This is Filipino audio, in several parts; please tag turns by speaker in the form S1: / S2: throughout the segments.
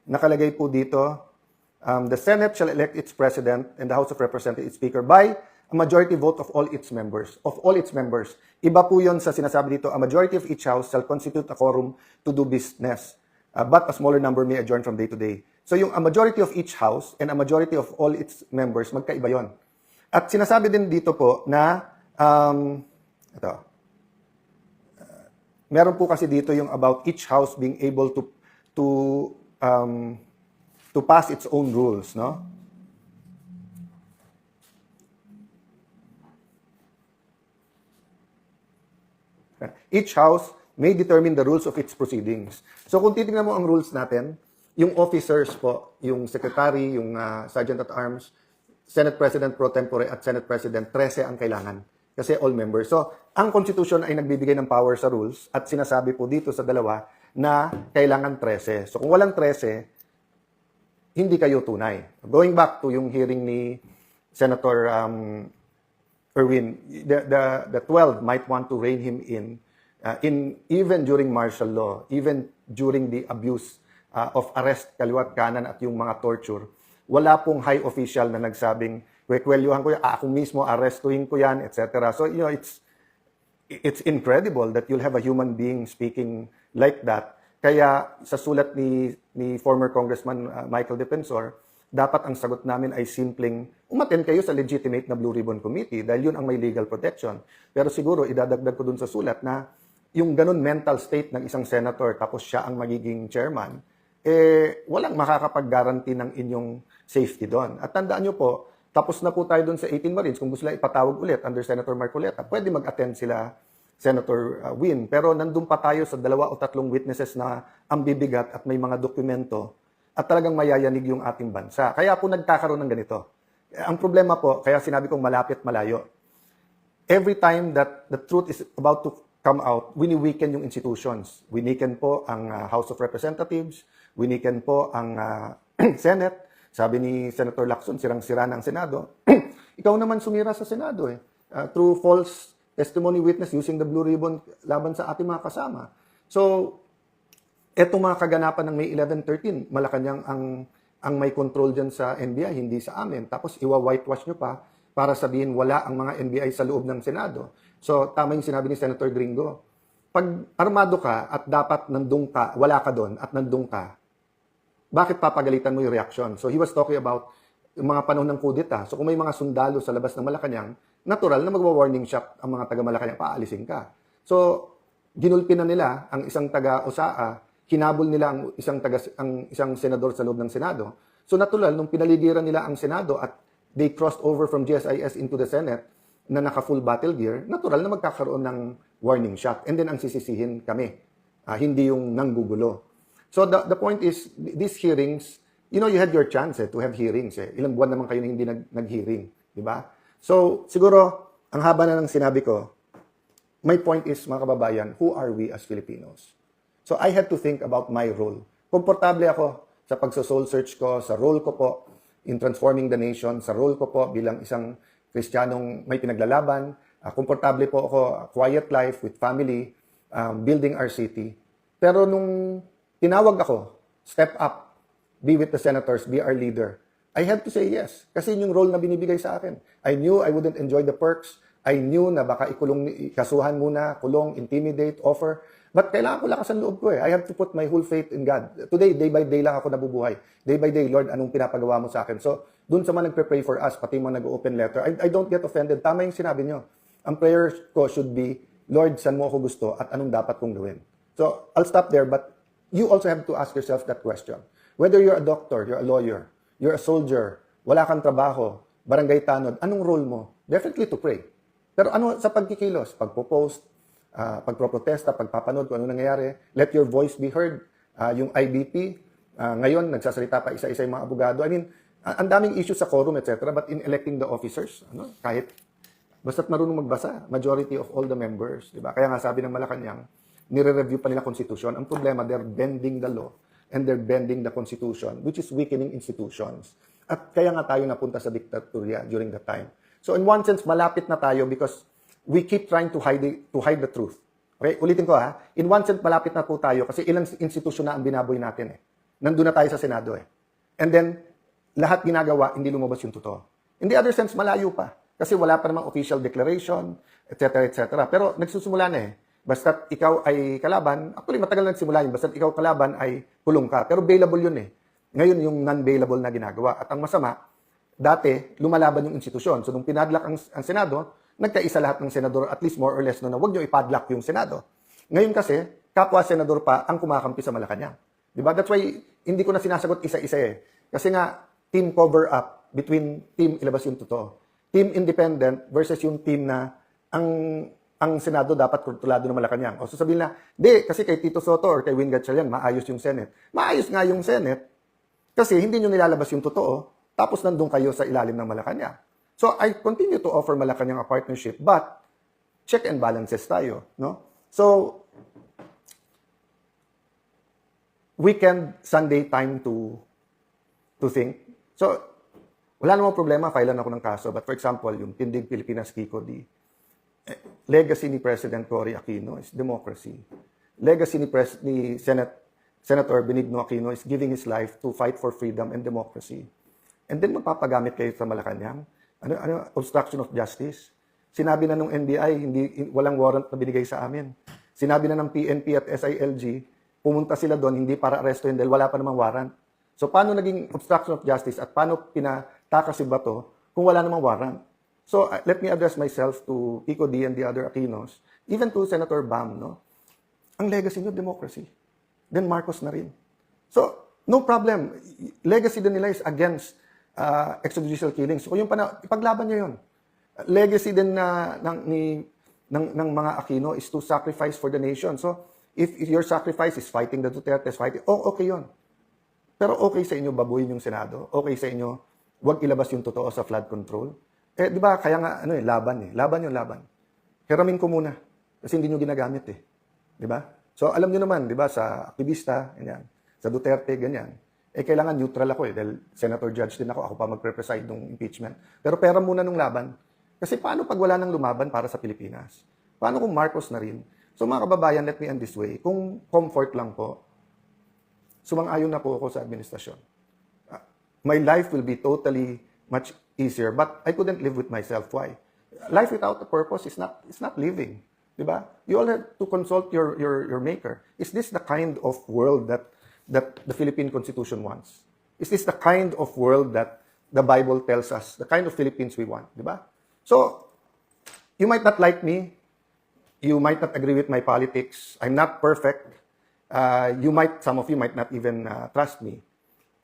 S1: nakalagay po dito, the Senate shall elect its President and the House of Representatives its Speaker by a majority vote of all its members. Of all its members. Iba po yun sa sinasabi dito, a majority of each House shall constitute a quorum to do business, but a smaller number may adjourn from day to day. So yung a majority of each House and a majority of all its members, magkaiba yon. At sinasabi din dito po na, meron po kasi dito yung about each House being able to pass its own rules, no? Each House may determine the rules of its proceedings. So kung titingnan mo ang rules natin, yung officers po, yung secretary, yung sergeant at arms, Senate President pro tempore at Senate President, 13 ang kailangan. Kasi all members. So, ang Constitution ay nagbibigay ng power sa rules at sinasabi po dito sa dalawa na kailangan 13. So, kung walang 13, hindi kayo tunay. Going back to yung hearing ni Senator Erwin, the 12 might want to rein him in even during martial law, even during the abuse of arrest, kaliwat kanan at yung mga torture. Wala pong high official na nagsabing, kwekwelyuhan ko yan, ako mismo, arrestuhin ko yan, etc. So, it's incredible that you'll have a human being speaking like that. Kaya sa sulat ni former Congressman Michael Defensor, dapat ang sagot namin ay simpleng, umattend kayo sa legitimate na Blue Ribbon Committee dahil yun ang may legal protection. Pero siguro, idadagdag ko dun sa sulat na yung ganun mental state ng isang senator tapos siya ang magiging chairman, walang makakapag-guarantee ng inyong safety doon. At tandaan nyo po, tapos na po tayo doon sa 18 Marines. Kung gusto nila ipatawag ulit under Senator Marcoleta, pwede mag-attend sila Senator Win. Pero nandun pa tayo sa 2 o 3 witnesses na ang bibigat at may mga dokumento at talagang mayayanig yung ating bansa. Kaya po nagkakaroon ng ganito. Ang problema po, kaya sinabi kong malapit malayo, every time that the truth is about to come out, wini-weaken yung institutions. Winiken po ang House of Representatives, winiken po ang Senate. Sabi ni Senator Lacson, sirang-sira ng Senado. Ikaw naman sumira sa Senado through false testimony witness using the Blue Ribbon laban sa ating mga kasama. So, etong mga kaganapan ng May 11, 13, Malacanang ang may control dyan sa NBI, hindi sa amin. Tapos iwa-whitewash nyo pa para sabihin wala ang mga NBI sa loob ng Senado. So, tama yung sinabi ni Senator Gringo. Pag armado ka at dapat nandun ka, wala ka doon at nandun ka, bakit papagalitan mo yung reaction? So, he was talking about yung mga panahon ng kudeta. So, kung may mga sundalo sa labas ng Malacanang, natural na magwa-warning shot ang mga taga-Malacanang, paalisin ka. So, ginulpi na nila ang isang taga-Osaa, hinabol nila ang isang senador sa loob ng Senado. So, natural, nung pinaligiran nila ang Senado at they crossed over from GSIS into the Senate na naka-full battle gear, natural na magkakaroon ng warning shot. And then, ang sisisihin kami. Hindi yung nanggugulo. So, the point is, these hearings, you had your chance to have hearings. Ilang buwan naman kayo na hindi nag-hearing. Di ba? So, siguro, ang haba na ng sinabi ko, my point is, mga kababayan, who are we as Filipinos? So, I had to think about my role. Komportable ako sa pagso-soul search ko, sa role ko po in transforming the nation, sa role ko po bilang isang Kristiyanong may pinaglalaban. Komportable po ako, quiet life with family, building our city. Pero nung tinawag ako, step up, be with the senators, be our leader, I had to say yes. Kasi yun yung role na binibigay sa akin. I knew I wouldn't enjoy the perks. I knew na baka kasuhan muna, kulong, intimidate, offer. But kailangan ko lakas ang loob ko I have to put my whole faith in God. Today, day by day lang ako nabubuhay. Day by day, Lord, anong pinapagawa mo sa akin? So, dun sa mga nagpe-pray for us, pati mga nag-open letter, I don't get offended. Tama yung sinabi nyo. Ang prayer ko should be, Lord, saan mo ako gusto at anong dapat kong gawin? So, I'll stop there, but you also have to ask yourself that question. Whether you're a doctor, you're a lawyer, you're a soldier, wala kang trabaho, barangay tanod, anong role mo? Definitely to pray. Pero ano sa pagkikilos? Pagpo-post, pagproprotesta, pagpapanood, kung ano nangyayari, let your voice be heard. Yung IBP, ngayon, nagsasalita pa isa-isa yung mga abogado. I mean, ang daming issues sa quorum, etc. But in electing the officers, kahit basta't marunong magbasa, majority of all the members. Diba? Kaya nga sabi ng Malacanang, nire-review pa nila Constitution. Ang problema, they're bending the law and they're bending the Constitution, which is weakening institutions. At kaya nga tayo napunta sa diktatorya during that time. So in one sense, malapit na tayo because we keep trying to hide the truth. Okay? Ulitin ko In one sense, malapit na po tayo kasi ilang institusyon na ang binaboy natin nandun na tayo sa Senado eh. And then, lahat ginagawa, hindi lumabas yung totoo. In the other sense, malayo pa. Kasi wala pa namang official declaration, etc. etc. Pero nagsusumula na eh. Basta't ikaw ay kalaban, actually matagal na nagsimula yun, basta't ikaw kalaban ay kulong ka. Pero bailable yun eh. Ngayon yung non-bailable na ginagawa. At ang masama, dati, lumalaban yung institusyon. So nung pinadlock ang Senado, nagkaisa lahat ng senador, at least more or less, na wag nyo ipadlock yung Senado. Ngayon kasi, kapwa-senador pa ang kumakampi sa Malacanang. Diba? That's why, hindi ko na sinasagot isa-isa eh. Kasi nga, team cover up between team ilabas yung totoo. Team independent versus yung team na ang Senado dapat kontrolado ng Malacanang. O sasabihin na, di, kasi kay Tito Soto or kay Win Gatchalian, maayos yung Senate. Maayos nga yung Senate kasi hindi nyo nilalabas yung totoo, tapos nandun kayo sa ilalim ng Malacanang. So, I continue to offer Malacanang a partnership, but check and balances tayo. No? So, weekend, Sunday time to think. So, wala namang problema, filean ako ng kaso. But for example, yung Tindig Pilipinas Kiko-D, legacy ni President Cory Aquino is democracy. Legacy ni Senator Benigno Aquino is giving his life to fight for freedom and democracy. And then magpapagamit kayo sa Malacanang. Obstruction of justice. Sinabi na nung NBI, walang warrant na binigay sa amin. Sinabi na ng PNP at SILG, pumunta sila doon hindi para arestuhin dahil wala pa namang warrant. So paano naging obstruction of justice at paano pinatakas si Bato kung wala namang warrant? So let me address myself to Kiko D and the other Aquinos, even to Senator Bam, no? Ang legacy nyo, democracy. Then Marcos na rin. So, no problem. Legacy din nila is against extrajudicial killings. So kung yung ipaglaban nyo yun. Legacy din ng mga Aquino is to sacrifice for the nation. So, if your sacrifice is fighting the Dutertes, okay yun. Pero okay sa inyo babuyin yung Senado? Okay sa inyo wag ilabas yung totoo sa flood control? Eh, di ba, kaya nga, laban eh. Laban yung laban. Hiramin ko muna. Kasi hindi nyo ginagamit eh. Di ba? So, alam nyo naman, di ba, sa aktivista, ganyan. Sa Duterte, ganyan. Eh, kailangan neutral ako eh. Dahil senator judge din ako. Ako pa magpre-preside ng impeachment. Pero pera muna nung laban. Kasi paano pag wala nang lumaban para sa Pilipinas? Paano kung Marcos na rin? So, mga kababayan, let me end this way. Kung comfort lang po, sumang-ayon na po ako sa administrasyon. My life will be totally much easier, but I couldn't live with myself. Why? Life without a purpose is not living. Diba? You all have to consult your maker. Is this the kind of world that the Philippine Constitution wants? Is this the kind of world that the Bible tells us, the kind of Philippines we want? Diba? So, you might not like me. You might not agree with my politics. I'm not perfect. Some of you might not even trust me.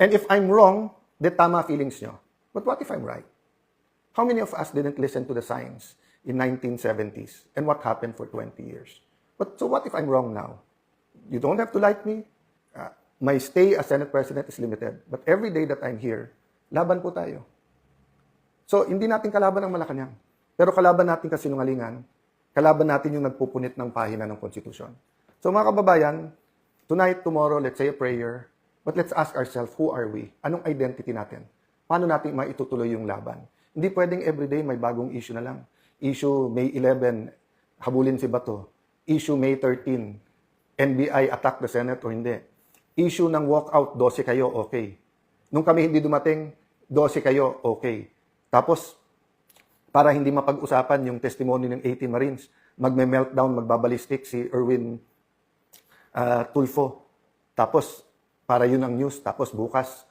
S1: And if I'm wrong, then tama feelings nyo. But what if I'm right? How many of us didn't listen to the science in 1970s? And what happened for 20 years? So what if I'm wrong now? You don't have to like me. My stay as Senate President is limited. But every day that I'm here, laban po tayo. So hindi natin kalaban ang Malacanang. Pero kalaban natin kasinungalingan. Kalaban natin yung nagpupunit ng pahina ng konstitusyon. So mga kababayan, tonight, tomorrow, let's say a prayer. But let's ask ourselves, who are we? Anong identity natin? Paano natin maitutuloy yung laban? Hindi pwedeng everyday may bagong issue na lang. Issue May 11, habulin si Bato. Issue May 13, NBI attack the Senate o hindi. Issue ng walkout, 12 kayo, okay. Nung kami hindi dumating, 12 kayo, okay. Tapos, para hindi mapag-usapan yung testimony ng 18 Marines, magme-meltdown, magbabalistik si Erwin Tulfo. Tapos, para yun ang news. Tapos bukas,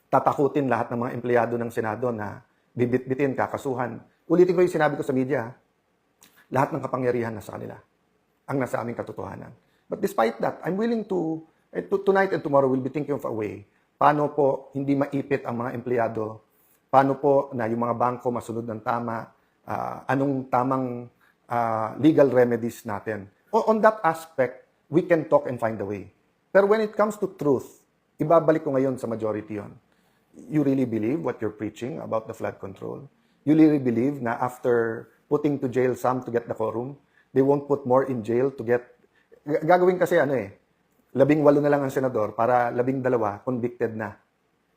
S1: tatakutin lahat ng mga empleyado ng Senado na bibit-bitin, kakasuhan. Ulitin ko yung sinabi ko sa media, lahat ng kapangyarihan nasa kanila. Ang nasa aming katotohanan. But despite that, I'm willing to tonight and tomorrow, we'll be thinking of a way. Paano po hindi maipit ang mga empleyado? Paano po na yung mga bangko masunod ng tama? Anong tamang legal remedies natin? On that aspect, we can talk and find a way. Pero when it comes to truth, ibabalik ko ngayon sa majority yon. You really believe what you're preaching about the flood control? You really believe na after putting to jail some to get the quorum, they won't put more in jail to get... Gagawin kasi 18 na lang ang senador para 12 convicted na.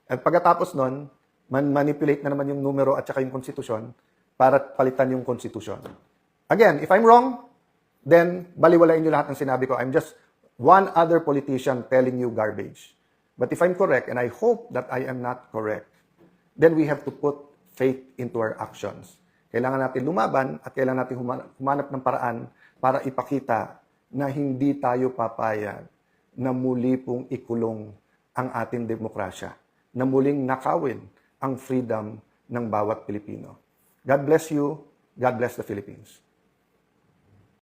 S1: At pagkatapos nun, manipulate na naman yung numero at saka yung konstitusyon para palitan yung konstitusyon. Again, if I'm wrong, then baliwalain nyo lahat ng sinabi ko. I'm just one other politician telling you garbage. But if I'm correct, and I hope that I am not correct, then we have to put faith into our actions. Kailangan natin lumaban at kailangan natin humanap ng paraan para ipakita na hindi tayo papayag na muli pong ikulong ang ating demokrasya, na muling nakawin ang freedom ng bawat Pilipino. God bless you. God bless the Philippines.